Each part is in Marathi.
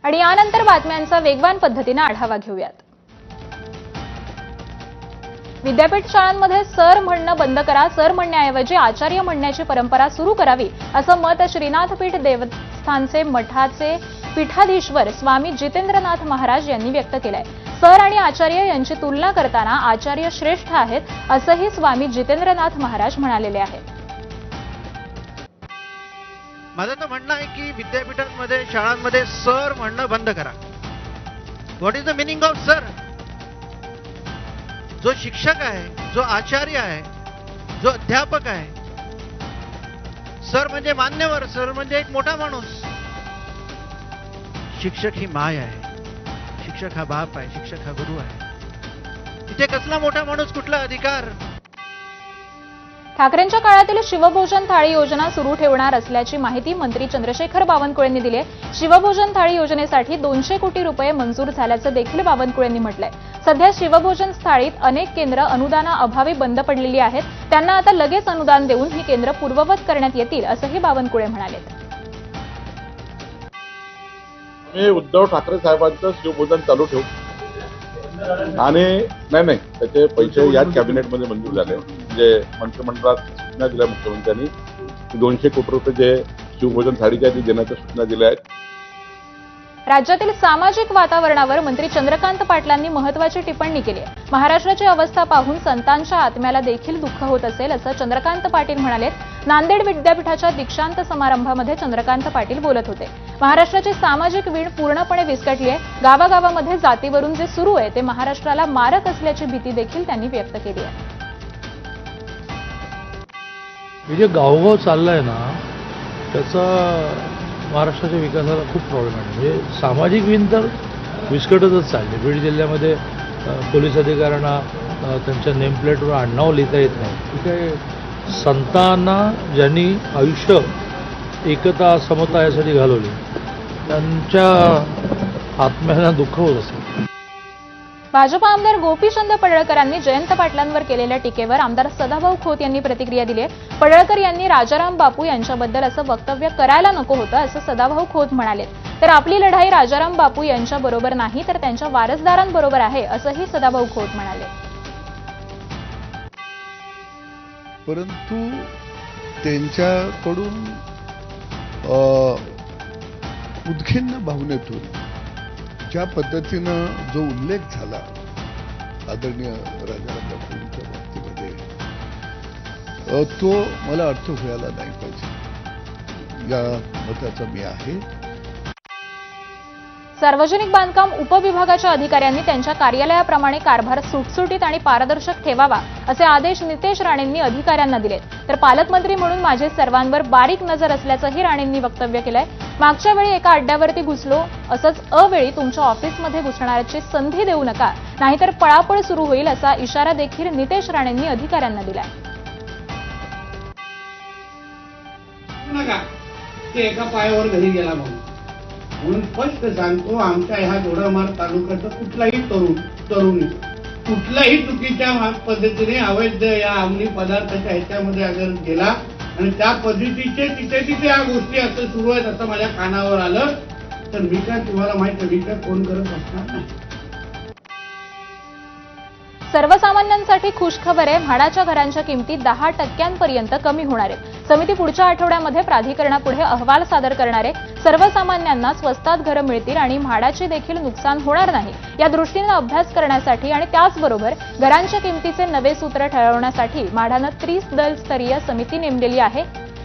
आणि यानंतर बातम्यांचा वेगवान पद्धतीने आढावा घेऊयात। विद्यापीठ शाळांमध्ये सर म्हणणं बंद करा, सर म्हणण्याऐवजी आचार्य म्हणण्याची परंपरा सुरू करावी, असं मत श्रीनाथपीठ देवस्थानचे मठाचे पीठाधीश्वर स्वामी जितेंद्रनाथ महाराज यांनी व्यक्त केलंय। सर आणि आचार्य यांची तुलना करताना आचार्य श्रेष्ठ आहेत, असंही स्वामी जितेंद्रनाथ महाराज म्हणालेले आहेत। माझं तर म्हणणं आहे की विद्यापीठांमध्ये शाळांमध्ये सर म्हणणं बंद करा। What is the meaning of sir? जो शिक्षक आहे, जो आचार्य आहे, जो अध्यापक आहे, सर म्हणजे मान्यवर, सर म्हणजे एक मोठा माणूस। शिक्षक ही माय आहे, शिक्षक हा बाप आहे, शिक्षक हा गुरु आहे। इथे कसला मोठा माणूस, कुठला अधिकार? ठाकरेंच्या काळातील शिवभोजन थाळी योजना सुरू ठेवणार असल्याची माहिती मंत्री चंद्रशेखर बावनकुळेंनी दिली आहे। शिवभोजन थाळी योजनेसाठी 200 कोटी रुपये मंजूर झाल्याचं देखील बावनकुळेंनी म्हटलंय। सध्या शिवभोजन थाळीत अनेक केंद्र अनुदानाअभावी बंद पडलेली आहेत, त्यांना आता लगेच अनुदान देऊन ही केंद्र पूर्ववत करण्यात येतील, असंही बावनकुळे म्हणाले। मी उद्धव ठाकरे साहेबांचं शिवभोजन चालू ठेवू आणि नाही त्याचे पैसे याच कॅबिनेटमध्ये मंजूर झाले। म्हणजे मंत्रिमंडळात सूचना दिल्या मुख्यमंत्र्यांनी 200 कोटी रुपये जे शिवभोजन थाळीच्या देण्याच्या सूचना दिल्या आहेत। राज्यातील सामाजिक वातावरणावर मंत्री चंद्रकांत पाटलांनी महत्त्वाची टिप्पणी केली आहे। महाराष्ट्राची अवस्था पाहून संतांच्या आत्म्याला देखील दुःख होत असेल, असं चंद्रकांत पाटील म्हणाले। नांदेड विद्यापीठाच्या दीक्षांत समारंभामध्ये चंद्रकांत पाटील बोलत होते। महाराष्ट्राची सामाजिक वीण पूर्णपणे विस्कटली आहे। गावागावामध्ये जातीवरून जे सुरू आहे ते महाराष्ट्राला मारक असल्याची भीती देखील त्यांनी व्यक्त केली आहे। जे गावगाव चाललंय ना, त्याचा महाराष्ट्राच्या विकासाला खूप प्रॉब्लेम आहे। म्हणजे सामाजिक वीण तर विस्कटतच चालली। बीड जिल्ह्यामध्ये पोलीस अधिकाऱ्यांना त्यांच्या नेमप्लेटवर आडनाव लिहिता येत नाही। ठीक आहे, संतांना ज्यांनी आयुष्य एकता समता यासाठी घालवली, त्यांच्या आत्म्याला दुःख होत असेल। भाजप आमदार गोपीचंद पडळकरांनी जयंत पाटलांवर केलेल्या टीकेवर आमदार सदाभाऊ खोत यांनी प्रतिक्रिया दिली आहे। पडळकर यांनी राजाराम बापू यांच्याबद्दल असं वक्तव्य करायला नको होतं, असं सदाभाऊ खोत म्हणाले। तर आपली लढाई राजाराम बापू यांच्याबरोबर नाही तर त्यांच्या वारसदारांबरोबर आहे, असंही सदाभाऊ खोत म्हणाले। परंतु त्यांच्याकडून उद्खिन्न भावनेतून ज्या पद्धतीनं जो उल्लेख झाला आदरणीय राजाराम बापूंच्या बाबतीमध्ये, तो मला अर्थ व्हायला नाही पाहिजे, या मताचा मी आहे। सार्वजनिक बांधकाम उपविभागाच्या अधिकाऱ्यांनी त्यांच्या कार्यालयाप्रमाणे कारभार सुटसुटीत आणि पारदर्शक ठेवावा, असे आदेश नितेश राणेंनी अधिकाऱ्यांना दिलेत। तर पालकमंत्री म्हणून माझे सर्वांवर बारीक नजर असल्याचंही राणेंनी वक्तव्य केलंय। मागच्या वेळी एका अड्ड्यावरती घुसलो, असंच अवेळी तुमच्या ऑफिसमध्ये घुसण्याची संधी देऊ नका, नाहीतर पळापळ सुरू होईल, असा इशारा देखील नितेश राणेंनी अधिकाऱ्यांना दिलाय। एका पायावर घरी गेला म्हणून स्पष्ट सांगतो, आमच्या ह्या दोडामार्ग तालुक्याचा कुठलाही तरुणी कुठल्याही चुकीच्या पद्धतीने अवैध या अंमली पदार्थाच्या ह्याच्यामध्ये अगर गेला आणि त्या पद्धतीचे तिथे या गोष्टी असं सुरू आहेत असं माझ्या कानावर आलं, तर मी काय तुम्हाला माहिती आहे, मी काय फोन करत असणार नाही। सर्वसामान्यांसाठी खुशखबर आहे, म्हाडाच्या घरांच्या किमती 10% कमी होणार आहेत। समिती पुढच्या आठवड्यामध्ये प्राधिकरणापुढे अहवाल सादर करणार आहे। सर्वसामान्यांना स्वस्तात घरं मिळतील आणि म्हाडाचे देखील नुकसान होणार नाही, या दृष्टीने अभ्यास करण्यासाठी आणि त्याचबरोबर घरांच्या किमतीचे नवे सूत्र ठरवण्यासाठी म्हाडानं 30 स्तरीय समिती नेमलेली आहे।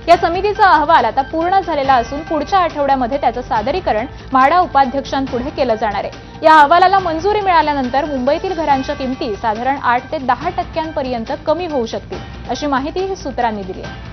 या समितीचा अहवाल आता पूर्ण झालेला असून पुढच्या आठवड्यामध्ये त्याचं सादरीकरण म्हाडा उपाध्यक्षांपुढे केलं जाणार आहे। या अहवालाला मंजुरी मिळाल्यानंतर मुंबईतील घरांच्या किमती साधारण 8 ते 10% कमी होऊ शकतील, अशी माहिती सूत्रांनी दिली आहे।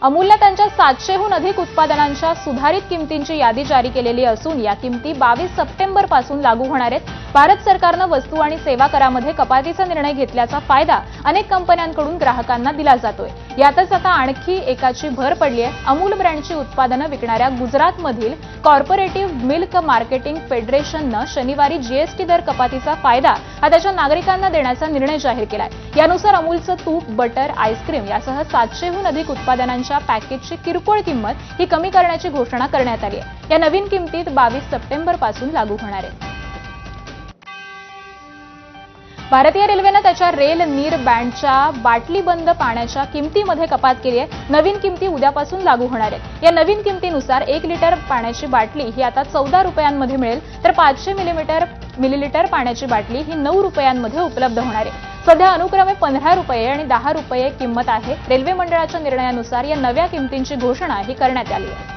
अमूलने त्यांच्या 700हून अधिक उत्पादनांच्या सुधारित किमतींची यादी जारी केलेली असून या किमती 22 सप्टेंबर पासून लागू होणार आहेत। भारत सरकारनं वस्तू आणि सेवा करामध्ये कपातीचा निर्णय घेतल्याचा फायदा अनेक कंपन्यांकडून ग्राहकांना दिला जातोय। यातच आता आणखी एकाची भर पडली आहे। अमूल ब्रँडची उत्पादनं विकणाऱ्या गुजरातमधील कॉर्पोरेटिव्ह मिल्क मार्केटिंग फेडरेशननं शनिवारी जीएसटी दर कपातीचा फायदा हा त्याच्या नागरिकांना देण्याचा निर्णय जाहीर केलाय। यानुसार अमूलचं तूप, बटर, आईस्क्रीम यासह 700हून अधिक उत्पादनांची रेल्वेच्या पॅकेजची किरकोळ किंमत ही कमी करण्याची घोषणा करण्यात आली आहे. या नवीन किमतीत 22 सप्टेंबरपासून लागू होणार आहे. भारतीय रेल्वेनं त्याच्या रेल नीर बँडच्या बाटलीबंद पाण्याच्या किमतीमध्ये कपात केली आहे. नवीन किमती उद्यापासून लागू होणार आहेत. या नवीन किमतीनुसार 1 लिटर पाण्याची बाटली ही आता 14 रुपयांमध्ये मिळेल, तर 500 मिलीलिटर पाण्याची बाटली ही 9 रुपयांमध्ये उपलब्ध होणार आहे. सध्या अनुक्रमे 15 रुपये आणि 10 रुपये किंमत आहे. रेल्वे मंडळाच्या निर्णयानुसार या नव्या किमतींची घोषणा ही करण्यात आली आहे.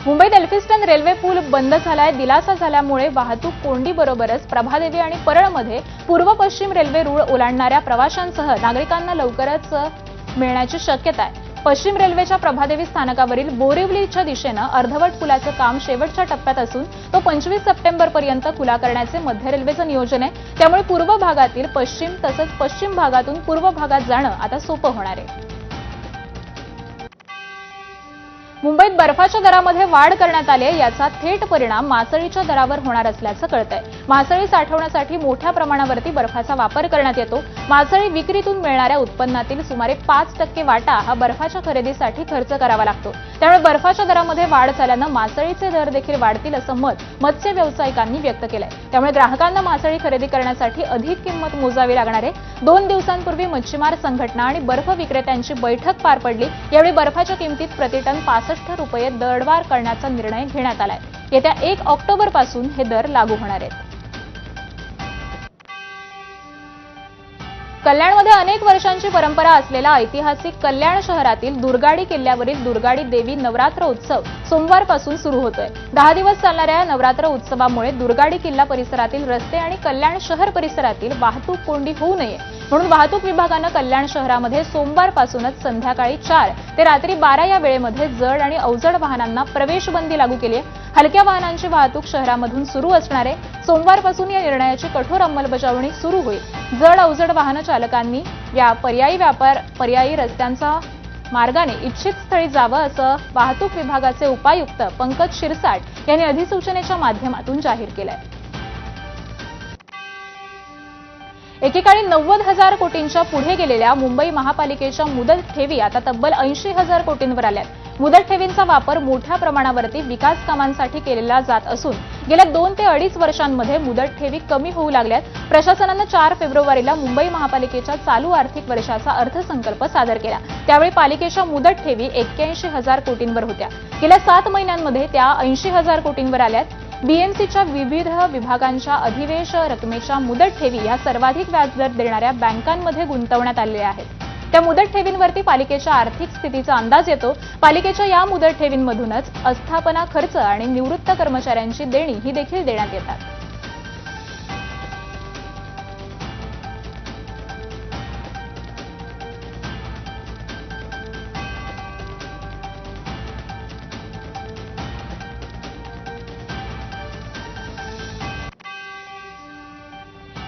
मुंबईत एल्फिस्टन रेल्वे पूल बंद झालाय. दिलासा झाल्यामुळे वाहतूक कोंडीबरोबरच प्रभादेवी आणि परळमध्ये पूर्व पश्चिम रेल्वे रूळ ओलांडणाऱ्या प्रवाशांसह नागरिकांना लवकरच मिळण्याची शक्यता आहे. पश्चिम रेल्वेच्या प्रभादेवी स्थानकावरील बोरिवलीच्या दिशेनं अर्धवट पुलाचं काम शेवटच्या टप्प्यात असून तो 25 सप्टेंबरपर्यंत खुला करण्याचे मध्य रेल्वेचं नियोजन आहे. त्यामुळे पूर्व भागातील पश्चिम तसंच पश्चिम भागातून पूर्व भागात जाणं आता सोपं होणार आहे. मुंबईत बर्फाच्या दरामध्ये वाढ करण्यात आली आहे. याचा थेट परिणाम मासळीच्या दरावर होणार असल्याचं कळतंय. मासळी साठवण्यासाठी मोठ्या प्रमाणावरती बर्फाचा वापर करण्यात येतो. मासळी विक्रीतून मिळणाऱ्या उत्पन्नातील सुमारे 5% वाटा हा बर्फाच्या खरेदीसाठी खर्च करावा लागतो. त्यामुळे बर्फाच्या दरामध्ये वाढ झाल्यानं मासळीचे दर देखील वाढतील असं मत मत्स्य व्यावसायिकांनी व्यक्त केलंय. त्यामुळे ग्राहकांना मासळी खरेदी करण्यासाठी अधिक किंमत मोजावी लागणार आहे. 2 दिवसांपूर्वी मच्छीमार संघटना आणि बर्फ विक्रेत्यांची बैठक पार पडली. यावेळी बर्फाच्या किमतीत प्रतिटन 65 रुपये दरवाढ करण्याचा निर्णय घेण्यात आलाय. येत्या 1 ऑक्टोबरपासून हे दर लागू होणार आहेत. कल्याणमध्ये अनेक वर्षांची परंपरा असलेला ऐतिहासिक कल्याण शहरातील दुर्गाडी किल्ल्यावरील दुर्गाडी देवी नवरात्र उत्सव सोमवारपासून सुरू होतोय. 10 दिवस चालणाऱ्या नवरात्र उत्सवामुळे दुर्गाडी किल्ला परिसरातील रस्ते आणि कल्याण शहर परिसरातील वाहतूक कोंडी होऊ नये म्हणून वाहतूक विभागानं कल्याण शहरामध्ये सोमवारपासूनच संध्याकाळी 4 ते रात्री 12 या वेळेमध्ये जड आणि अवजड वाहनांना प्रवेशबंदी लागू केली आहे. हलक्या वाहनांची वाहतूक शहरामधून सुरू असणार आहे. सोमवारपासून या निर्णयाची कठोर अंमलबजावणी सुरू होईल. जड अवजड वाहन चालकांनी या पर्यायी रस्त्यांचा मार्गाने इच्छित स्थळी जावं असं वाहतूक विभागाचे उपायुक्त पंकज शिरसाट यांनी अधिसूचनेच्या माध्यमातून जाहीर केलंय. एकेकाळी 90,000 कोटींच्या पुढे गेलेल्या मुंबई महापालिकेच्या मुदत ठेवी आता तब्बल 80,000 कोटींवर आल्यात. मुदत ठेवींचा वापर मोठ्या प्रमाणावरती विकास कामांसाठी केलेला जात असून गेल्या 2 ते 2.5 वर्षांमध्ये मुदत ठेवी कमी होऊ लागल्यात. प्रशासनानं 4 फेब्रुवारीला मुंबई महापालिकेच्या चालू आर्थिक वर्षाचा अर्थसंकल्प सादर केला. त्यावेळी पालिकेच्या मुदत ठेवी 81,000 कोटींवर होत्या. गेल्या 7 महिन्यांमध्ये त्या 80,000 कोटींवर आल्यात. बीएमसीच्या विविध विभागांच्या अधिवेश रकमेच्या मुदत ठेवी या सर्वाधिक व्याजदर देणाऱ्या बँकांमध्ये गुंतवण्यात आलेल्या आहेत. त्या मुदत ठेवींवरती पालिकेच्या आर्थिक स्थितीचा अंदाज येतो. पालिकेच्या या मुदत ठेवींमधूनच आस्थापना खर्च आणि निवृत्त कर्मचाऱ्यांची देणी ही देखील देण्यात येतात.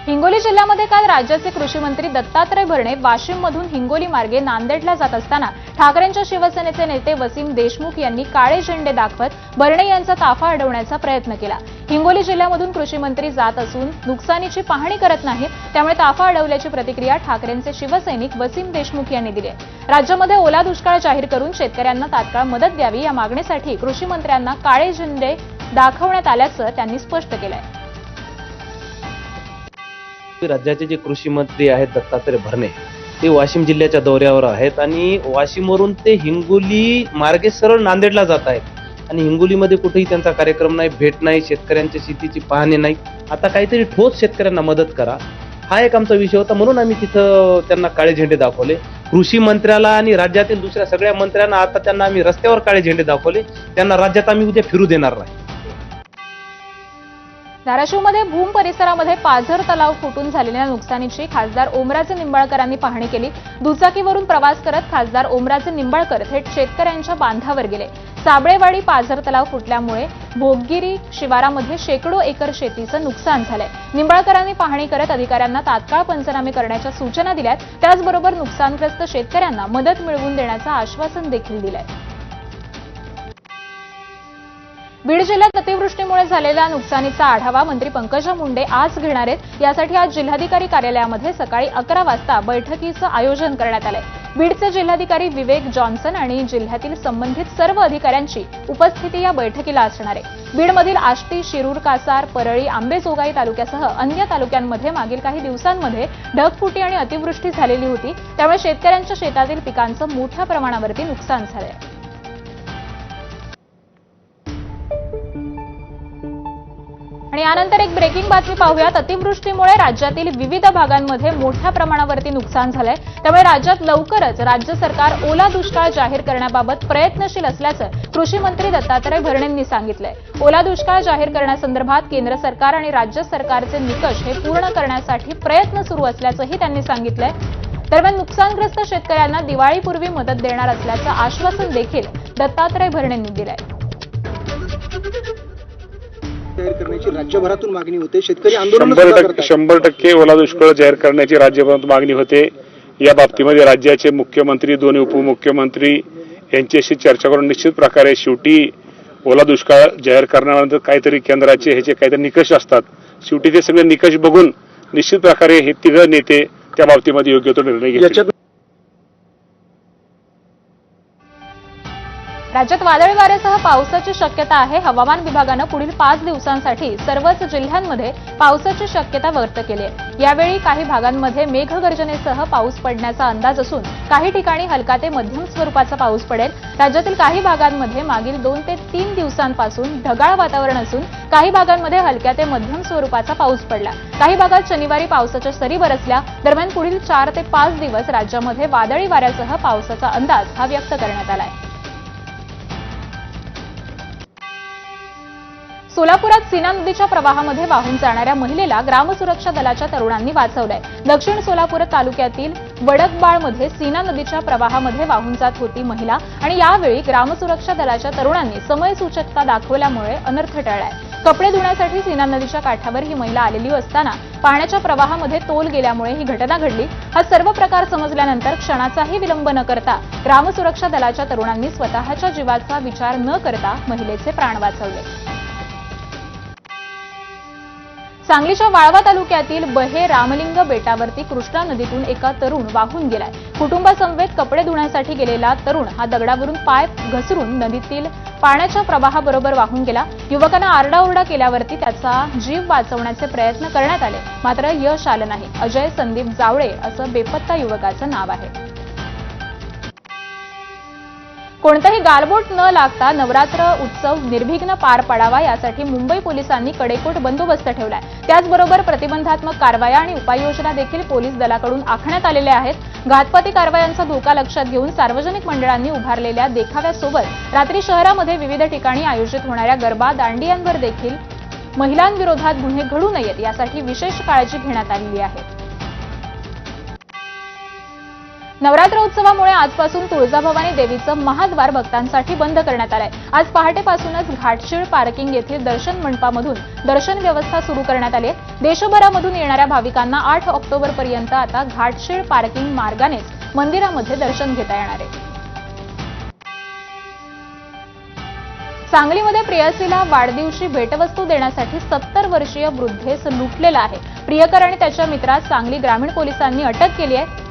हिंगोली जिल्ह्यामध्ये काल राज्याचे कृषी मंत्री दत्तात्रय भरणे वाशिममधून हिंगोली मार्गे नांदेडला जात असताना ठाकरेंच्या शिवसेनेचे नेते वसीम देशमुख यांनी काळे झेंडे दाखवत भरणे यांचा ताफा अडवण्याचा प्रयत्न केला. हिंगोली जिल्ह्यामधून कृषी मंत्री जात असून नुकसानीची पाहणी करत नाहीत, त्यामुळे ताफा अडवल्याची प्रतिक्रिया ठाकरेंचे शिवसैनिक वसीम देशमुख यांनी दिली. राज्यामध्ये ओला दुष्काळ जाहीर करून शेतकऱ्यांना तात्काळ मदत द्यावी या मागणीसाठी कृषी मंत्र्यांना काळे झेंडे दाखवण्यात आल्याचं त्यांनी स्पष्ट केलंय. राज्याचे जे कृषी मंत्री आहेत दत्तात्रय भरणे ते वाशिम जिल्ह्याच्या दौऱ्यावर आहेत आणि वाशिमवरून ते हिंगोली मार्गे सरळ नांदेडला जात आहेत आणि हिंगोलीमध्ये कुठेही त्यांचा कार्यक्रम नाही, भेट नाही, शेतकऱ्यांच्या शेतीची पाहणी नाही. आता काहीतरी ठोस शेतकऱ्यांना मदत करा हा एक आमचा विषय होता, म्हणून आम्ही तिथं त्यांना काळे झेंडे दाखवले. कृषी मंत्र्याला आणि राज्यातील दुसऱ्या सगळ्या मंत्र्यांना आता त्यांना आम्ही रस्त्यावर काळे झेंडे दाखवले. त्यांना राज्यात आम्ही उद्या फिरू देणार नाही. धाराशिवमध्ये भूम परिसरामध्ये पाझर तलाव फुटून झालेल्या नुकसानीची खासदार ओमराजे निंबाळकरांनी पाहणी केली. दुचाकीवरून प्रवास करत खासदार ओमराजे निंबाळकर थेट शेतकऱ्यांच्या बांधावर गेले. साबळेवाडी पाझर तलाव फुटल्यामुळे भोगगिरी शिवारामध्ये शेकडो एकर शेतीचं नुकसान झालंय. निंबाळकरांनी पाहणी करत अधिकाऱ्यांना तात्काळ पंचनामे करण्याच्या सूचना दिल्यात. त्याचबरोबर नुकसानग्रस्त शेतकऱ्यांना मदत मिळवून देण्याचं आश्वासन देखील दिलंय. बीड जिल्ह्यात अतिवृष्टीमुळे झालेल्या नुकसानीचा आढावा मंत्री पंकजा मुंडे आज घेणार आहेत. यासाठी आज जिल्हाधिकारी कार्यालयामध्ये सकाळी 11 वाजता बैठकीचं आयोजन करण्यात आलंय. बीडचे जिल्हाधिकारी विवेक जॉन्सन आणि जिल्ह्यातील संबंधित सर्व अधिकाऱ्यांची उपस्थिती या बैठकीला असणार आहे. बीडमधील आष्टी, शिरूर, कासार, परळी, आंबेजोगाई तालुक्यासह अन्य तालुक्यांमध्ये मागील काही दिवसांमध्ये ढगफुटी आणि अतिवृष्टी झालेली होती. त्यामुळे शेतकऱ्यांच्या शेतातील पिकांचं मोठ्या प्रमाणावरती नुकसान झालंय. आणि यानंतर एक ब्रेकिंग बातमी पाहूयात. अतिवृष्टीमुळे राज्यातील विविध भागांमध्ये मोठ्या प्रमाणावरती नुकसान झालंय. त्यामुळे राज्यात लवकरच राज्य सरकार ओला दुष्काळ जाहीर करण्याबाबत प्रयत्नशील असल्याचं कृषी मंत्री दत्तात्रय भरणेंनी सांगितलंय. ओला दुष्काळ जाहीर करण्यासंदर्भात केंद्र सरकार आणि राज्य सरकारचे निकष हे पूर्ण करण्यासाठी प्रयत्न सुरू असल्याचंही त्यांनी सांगितलंय. दरम्यान नुकसानग्रस्त शेतकऱ्यांना दिवाळीपूर्वी मदत देणार असल्याचं आश्वासन देखील दत्तात्रय भरणेंनी दिलंय. जाहीर करण्याची राज्यभरातून मागणी होते. शेतकरी आंदोलन 100% ओला दुष्काळ जाहीर करण्याची राज्यभरात मागणी होते. या बाबतीमध्ये राज्याचे मुख्यमंत्री, दोन्ही उपमुख्यमंत्री यांच्याशी चर्चा करून निश्चित प्रकारे शेवटी ओला दुष्काळ जाहीर करण्यानंतर काहीतरी केंद्राचे ह्याचे काहीतरी निकष असतात. शेवटी ते सगळे निकष बघून निश्चित प्रकारे हे तिघ नेते त्या बाबतीमध्ये योग्य तो निर्णय घेतील. राज्यात वादळी वाऱ्यासह पावसाची शक्यता आहे. हवामान विभागानं पुढील 5 दिवसांसाठी सर्वच जिल्ह्यांमध्ये पावसाची शक्यता व्यक्त केली आहे. यावेळी काही भागांमध्ये मेघगर्जनेसह पाऊस पडण्याचा अंदाज असून काही ठिकाणी हलका ते मध्यम स्वरूपाचा पाऊस पडेल. राज्यातील काही भागांमध्ये मागील 2 ते 3 दिवसांपासून ढगाळ वातावरण असून काही भागांमध्ये हलक्या ते मध्यम स्वरूपाचा पाऊस पडला. काही भागात शनिवारी पावसाच्या सरी बरसल्या. दरम्यान पुढील 4 ते 5 दिवस राज्यामध्ये वादळी वाऱ्यासह पावसाचा अंदाज हा व्यक्त करण्यात आला आहे. सोलापुरात सीना नदीच्या प्रवाहामध्ये वाहून जाणाऱ्या महिलेला ग्रामसुरक्षा दलाच्या तरुणांनी वाचवलंय. दक्षिण सोलापूर तालुक्यातील वडकबाळमध्ये सीना नदीच्या प्रवाहामध्ये वाहून जात होती महिला आणि यावेळी ग्रामसुरक्षा दलाच्या तरुणांनी समयसूचकता दाखवल्यामुळे अनर्थ टळलाय. कपडे धुण्यासाठी सीना नदीच्या काठावर ही महिला आलेली असताना पाण्याच्या प्रवाहामध्ये तोल गेल्यामुळे ही घटना घडली. हा सर्व प्रकार समजल्यानंतर क्षणाचाही विलंब न करता ग्रामसुरक्षा दलाच्या तरुणांनी स्वतःच्या जीवाचा विचार न करता महिलेचे प्राण वाचवले. सांगलीच्या वाळवा तालुक्यातील बहे रामलिंग बेटावरती कृष्णा नदीतून एका तरुण वाहून गेलाय. कुटुंबासमवेत कपडे धुण्यासाठी गेलेला तरुण हा दगडावरून पाय घसरून नदीतील पाण्याच्या प्रवाहाबरोबर वाहून गेला. युवकांना आरडाओरडा केल्यावरती त्याचा जीव वाचवण्याचे प्रयत्न करण्यात आले, मात्र यश आलं नाही. अजय संदीप जावळे असं बेपत्ता युवकाचं नाव आहे. कोणताही गालबोट न लागता नवरात्र उत्सव निर्विघ्न पार पाडावा यासाठी मुंबई पोलिसांनी कडेकोट बंदोबस्त ठेवलाय. त्याचबरोबर प्रतिबंधात्मक कारवाया आणि उपाययोजना देखील पोलीस दलाकडून आखण्यात आलेल्या आहेत. घातपाती कारवायांचा धोका लक्षात घेऊन सार्वजनिक मंडळांनी उभारलेल्या देखाव्यासोबत रात्री शहरामध्ये विविध ठिकाणी आयोजित होणाऱ्या गरबा, दांडियांवर देखील महिलांविरोधात गुन्हे घडू नयेत यासाठी विशेष काळजी घेण्यात आलेली आहे. नवरात्र उत्सवामुळे आजपासून तुळजाभवानी देवीचं महाद्वार भक्तांसाठी बंद करण्यात आलंय. आज पहाटेपासूनच घाटशीळ पार्किंग येथील दर्शन मंडपामधून दर्शन व्यवस्था सुरू करण्यात आली आहे. देशभरामधून येणाऱ्या भाविकांना 8 ऑक्टोबरपर्यंत आता घाटशीळ पार्किंग मार्गानेच मंदिरामध्ये दर्शन घेता येणार आहे. सांगलीमध्ये प्रेयसीला वाढदिवशी भेटवस्तू देण्यासाठी 70 वर्षीय वृद्धेस लुटलेला आहे. प्रियकर आणि त्याच्या मित्रास सांगली ग्रामीण पोलिसांनी अटक केली आहे.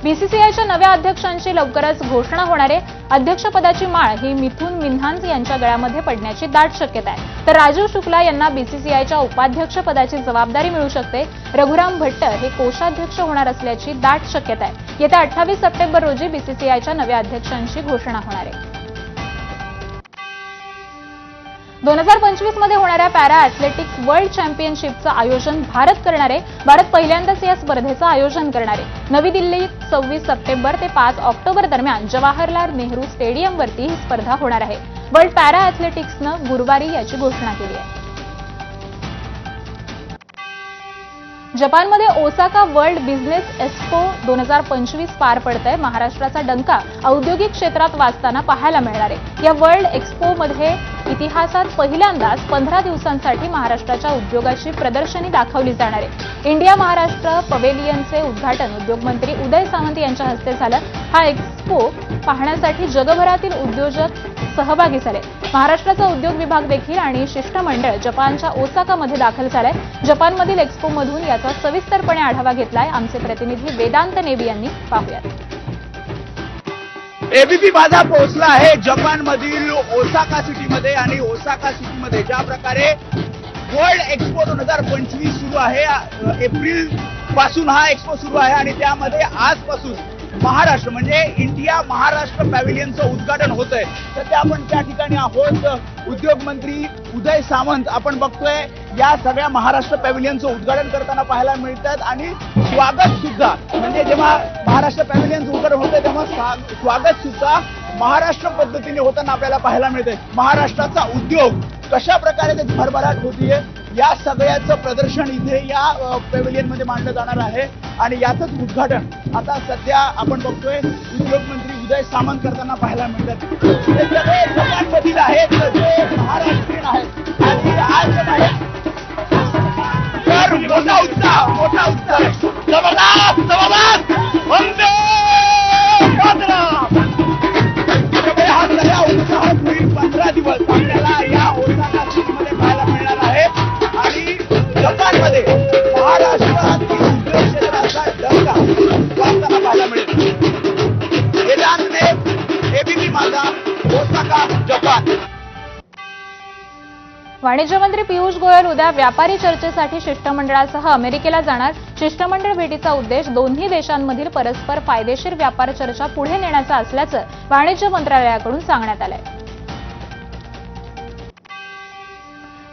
बीसीसीआयच्या नव्या अध्यक्षांची लवकरच घोषणा होणार आहे. अध्यक्षपदाची माळ ही मिथुन मिन्हास यांच्या गळ्यामध्ये पडण्याची दाट शक्यता आहे. तर राजीव शुक्ला यांना बीसीसीआयच्या उपाध्यक्षपदाची जबाबदारी मिळू शकते. रघुराम भट्ट हे कोषाध्यक्ष होणार असल्याची दाट शक्यता आहे. येत्या 28 सप्टेंबर रोजी बीसीसीआयच्या नव्या अध्यक्षांची घोषणा होणार आहे. 2025 मध्ये होणाऱ्या पॅरा ॲथलेटिक्स वर्ल्ड चॅम्पियनशिपचं आयोजन भारत करणार आहे. भारत पहिल्यांदाच या स्पर्धेचं आयोजन करणार आहे. नवी दिल्लीत 26 सप्टेंबर ते 5 ऑक्टोबर दरम्यान जवाहरलाल नेहरू स्टेडियमवरती ही स्पर्धा होणार आहे. वर्ल्ड पॅरा ॲथलेटिक्सनं गुरुवारी याची घोषणा केली आहे. जपानमध्ये ओसाका वर्ल्ड बिझनेस एक्स्पो 2025 पार पडतंय. महाराष्ट्राचा डंका औद्योगिक क्षेत्रात वाजताना पाहायला मिळणार आहे. या वर्ल्ड एक्स्पोमध्ये इतिहासात पहिल्यांदाच 15 दिवसांसाठी महाराष्ट्राच्या उद्योगाची प्रदर्शनी दाखवली जाणार आहे. इंडिया महाराष्ट्र पवेलियनचे उद्घाटन उद्योगमंत्री उदय सामंत यांच्या हस्ते झालं. हा एक्स्पो पाहण्यासाठी जगभरातील उद्योजक सहभागी झाले. महाराष्ट्राचा उद्योग विभाग देखील आणि शिष्टमंडळ जपानच्या ओसाकामध्ये दाखल झालंय. जपानमधील एक्स्पोमधून याचा सविस्तरपणे आढावा घेतलाय आमचे प्रतिनिधी वेदांत नेबी यांनी. पाहूयात. एबीपी माझा पोहोचला आहे जपानमधील ओसाका सिटीमध्ये आणि ओसाका सिटीमध्ये ज्या प्रकारे वर्ल्ड एक्सपो 2025 सुरू आहे. एप्रिल पासून हा एक्सपो सुरू आहे आणि त्यामध्ये आजपासून महाराष्ट्र म्हणजे इंडिया महाराष्ट्र पॅव्हिलियनचं उद्घाटन होत आहे. सध्या आपण त्या ठिकाणी आहोत. उद्योग मंत्री उदय सामंत आपण बघतोय या सगळ्या महाराष्ट्र पॅव्हिलियनचं उद्घाटन करताना पाहायला मिळतात आणि स्वागत सुद्धा म्हणजे जेव्हा महाराष्ट्र पॅव्हिलियनचं उद्घाटन होतं तेव्हा स्वागत सुद्धा महाराष्ट्र पद्धतीने होताना आपल्याला पाहायला मिळतंय. महाराष्ट्राचा उद्योग कशा प्रकारे त्याची भरभराट होतीये या सगळ्याचं प्रदर्शन इथे या पॅव्हिलियनमध्ये मांडलं जाणार आहे आणि याचंच उद्घाटन आता सध्या आपण बघतोय उद्योग मंत्री उदय सामंत करताना पाहायला मिळतात. हे सगळे जपानमधील आहेत जे महाराष्ट्रीयन आहेत आणि आज आहेत तर मोठा उत्साह जबरदस्त वंदे मातरम. हा सगळा उत्साह पुढील 15 दिवस आपल्याला या ओसाका सिटीमध्ये पाहायला मिळणार आहे आणि जपानमध्ये महाराष्ट्रातील उद्योग क्षेत्राचा डंका वाजताना पाहायला मिळेल. वेदांतने एबीपी माझा ओसाका जपान. वाणिज्य मंत्री पियुष गोयल उद्या व्यापारी चर्चेसाठी शिष्टमंडळासह अमेरिकेला जाणार. शिष्टमंडळ भेटीचा उद्देश दोन्ही देशांमधील परस्पर फायदेशीर व्यापार चर्चा पुढे नेण्याचा असल्याचं वाणिज्य मंत्रालयाकडून सांगण्यात आलंय.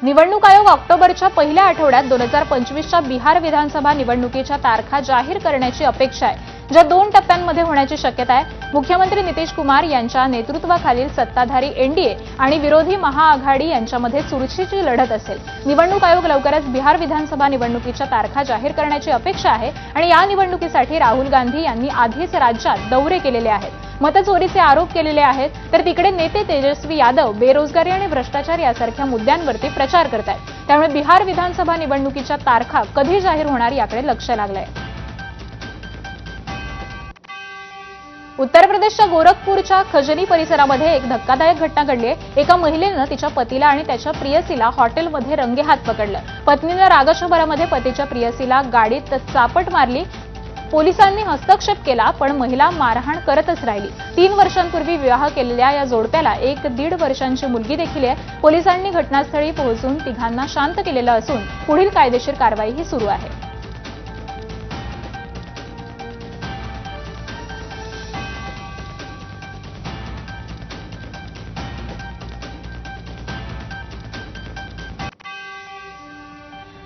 निवडणूक आयोग ऑक्टोबरच्या पहिल्या आठवड्यात 2025च्या बिहार विधानसभा निवडणुकीच्या तारखा जाहीर करण्याची अपेक्षा आहे, ज्या 2 टप्प्यांमध्ये होण्याची शक्यता आहे. मुख्यमंत्री नितीश कुमार यांच्या नेतृत्वाखालील सत्ताधारी एनडीए आणि विरोधी महाआघाडी यांच्यामध्ये चुरशीची लढत असेल. निवडणूक आयोग लवकरच बिहार विधानसभा निवडणुकीच्या तारखा जाहीर करण्याची अपेक्षा आहे आणि या निवडणुकीसाठी राहुल गांधी यांनी आधीच राज्यात दौरे केलेले आहेत. मतचोरीचे आरोप केलेले आहेत तर तिकडे नेते तेजस्वी यादव बेरोजगारी आणि भ्रष्टाचार यासारख्या मुद्द्यांवरती प्रचार करतायत. त्यामुळे बिहार विधानसभा निवडणुकीच्या तारखा कधी जाहीर होणार याकडे लक्ष लागलंय. उत्तर प्रदेशच्या गोरखपूरच्या खजनी परिसरामध्ये एक धक्कादायक घटना घडली आहे. एका महिलेनं तिच्या पतीला आणि त्याच्या प्रियसीला हॉटेलमध्ये रंगेहात पकडलं. पत्नीनं रागाच्या भरामध्ये पतीच्या प्रियसीला गाडीत चापट मारली. पोलिसांनी हस्तक्षेप केला पण महिला मारहाण करतच राहिली. 3 वर्षांपूर्वी विवाह केलेल्या या जोडप्याला 1-1.5 वर्षांची मुलगी देखील आहे. पोलिसांनी घटनास्थळी पोहोचून तिघांना शांत केलेलं असून पुढील कायदेशीर कारवाईही सुरू आहे.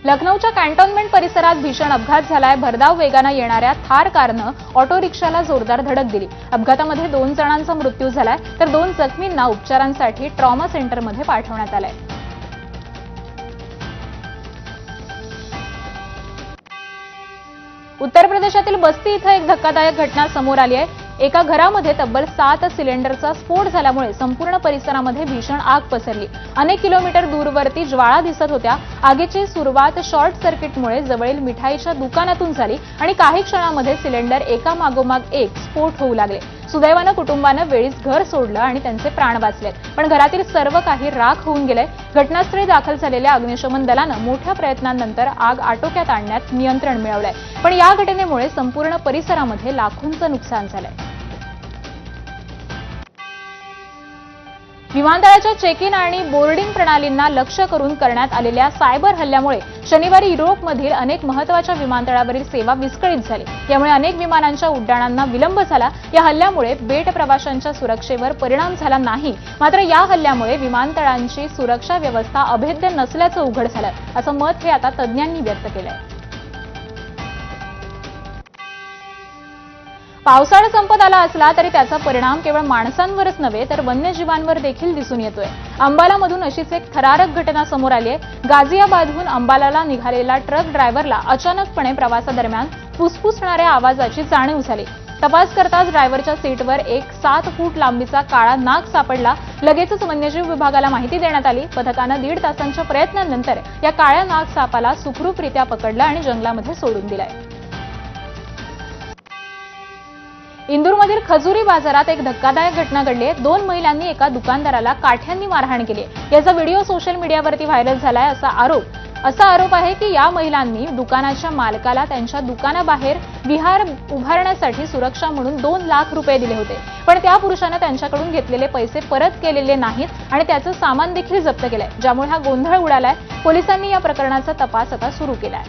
लखनौच्या कॅन्टोन्मेंट परिसरात भीषण अपघात झालाय. भरधाव वेगानं येणाऱ्या थार कारनं ऑटो रिक्षाला जोरदार धडक दिली. अपघातामध्ये 2 जणांचा मृत्यू झालाय तर 2 जखमींना उपचारांसाठी ट्रॉमा सेंटरमध्ये पाठवण्यात आलंय. उत्तर प्रदेशातील बस्ती इथं एक धक्कादायक घटना समोर आली आहे. एका घरामध्ये तब्बल 7 सिलेंडरचा स्फोट झाल्यामुळे संपूर्ण परिसरामध्ये भीषण आग पसरली. अनेक किलोमीटर दूरवरती ज्वाळा दिसत होत्या. आगीची सुरुवात शॉर्ट सर्किटमुळे जवळील मिठाईच्या दुकानातून झाली आणि काही क्षणांमध्ये सिलेंडर एकामागोमाग एक स्फोट होऊ लागले. सुदैवानं कुटुंबानं वेळीच घर सोडलं आणि त्यांचे प्राण वाचलेत, पण घरातील सर्व काही राख होऊन गेलंय. घटनास्थळी दाखल झालेल्या अग्निशमन दलानं मोठ्या प्रयत्नांनंतर आग आटोक्यात आणण्यात नियंत्रण मिळवलंय, पण या घटनेमुळे संपूर्ण परिसरामध्ये लाखोंचं नुकसान झालंय. विमानतळाच्या चेक इन आणि बोर्डिंग प्रणालींना लक्ष्य करून करण्यात आलेल्या सायबर हल्ल्यामुळे शनिवारी युरोपमधील अनेक महत्त्वाच्या विमानतळावरील सेवा विस्कळीत झाली. यामुळे अनेक विमानांच्या उड्डाणांना विलंब झाला. या हल्ल्यामुळे बेट प्रवाशांच्या सुरक्षेवर परिणाम झाला नाही, मात्र या हल्ल्यामुळे विमानतळांची सुरक्षा व्यवस्था अभेद्य नसल्याचं उघड झालं, असं मत हे आता तज्ज्ञांनी व्यक्त केलंय. पावसाळा संपत आला असला तरी त्याचा परिणाम केवळ माणसांवरच नव्हे तर वन्यजीवांवर देखील दिसून येतोय. अंबालामधून अशीच एक थरारक घटना समोर आली आहे. गाझियाबादहून अंबालाला निघालेला ट्रक ड्रायव्हरला अचानकपणे प्रवासादरम्यान फुसफुसणाऱ्या आवाजाची जाणीव झाली. तपास करताच ड्रायव्हरच्या सीटवर एक 7 फूट लांबीचा काळा नाग सापडला. लगेचच वन्यजीव विभागाला माहिती देण्यात आली. पथकानं 1.5 तासांच्या प्रयत्नानंतर या काळ्या नाग सापाला सुखरूपरित्या पकडलं आणि जंगलामध्ये सोडून दिलाय. इंदूरमधील खजुरी बाजारात एक धक्कादायक घटना घडली आहे. 2 महिलांनी एका दुकानदाराला काठ्यांनी मारहाण केली. याचा व्हिडिओ सोशल मीडियावरती व्हायरल झालाय. असा आरोप आहे की या महिलांनी दुकानाच्या मालकाला त्यांच्या दुकानाबाहेर विहार उभारण्यासाठी सुरक्षा म्हणून 2 लाख रुपये दिले होते. पण त्या पुरुषानं त्यांच्याकडून घेतलेले पैसे परत केलेले नाहीत आणि त्याचं सामान देखील जप्त केलंय. ज्यामुळे हा गोंधळ उडालाय. पोलिसांनी या प्रकरणाचा तपास आता सुरू केलाय.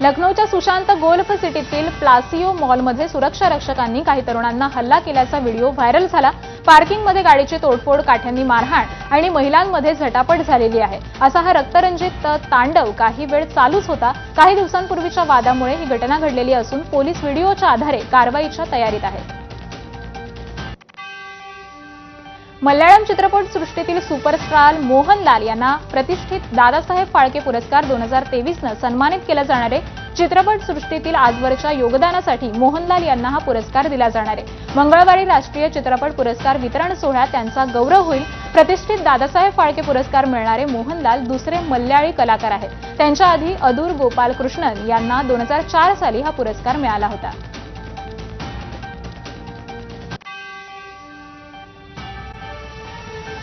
लखनौच्या सुशांत गोल्फ सिटीतील प्लासिओ मॉलमध्ये सुरक्षा रक्षकांनी काही तरुणांना हल्ला केल्याचा व्हिडिओ व्हायरल झाला. पार्किंगमध्ये गाडीची तोडफोड, काठ्यांनी मारहाण आणि महिलांमध्ये झटापट झालेली आहे. असा हा रक्तरंजित तांडव काही वेळ चालूच होता. काही दिवसांपूर्वीच्या वादामुळे ही घटना घडलेली असून पोलीस व्हिडिओच्या आधारे कारवाईच्या तयारीत आहेत. मल्याळम चित्रपटसृष्टीतील सुपरस्टार मोहनलाल यांना प्रतिष्ठित दादासाहेब फाळके पुरस्कार 2023नं सन्मानित केलं जाणार आहे. चित्रपटसृष्टीतील आजवरच्या योगदानासाठी मोहनलाल यांना हा पुरस्कार दिला जाणार आहे. मंगळवारी राष्ट्रीय चित्रपट पुरस्कार वितरण सोहळ्यात त्यांचा गौरव होईल. प्रतिष्ठित दादासाहेब फाळके पुरस्कार मिळणारे मोहनलाल दुसरे मल्याळी कलाकार आहेत. त्यांच्या आधी अदूर गोपालकृष्णन यांना 2004 साली हा पुरस्कार मिळाला होता.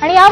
आणि या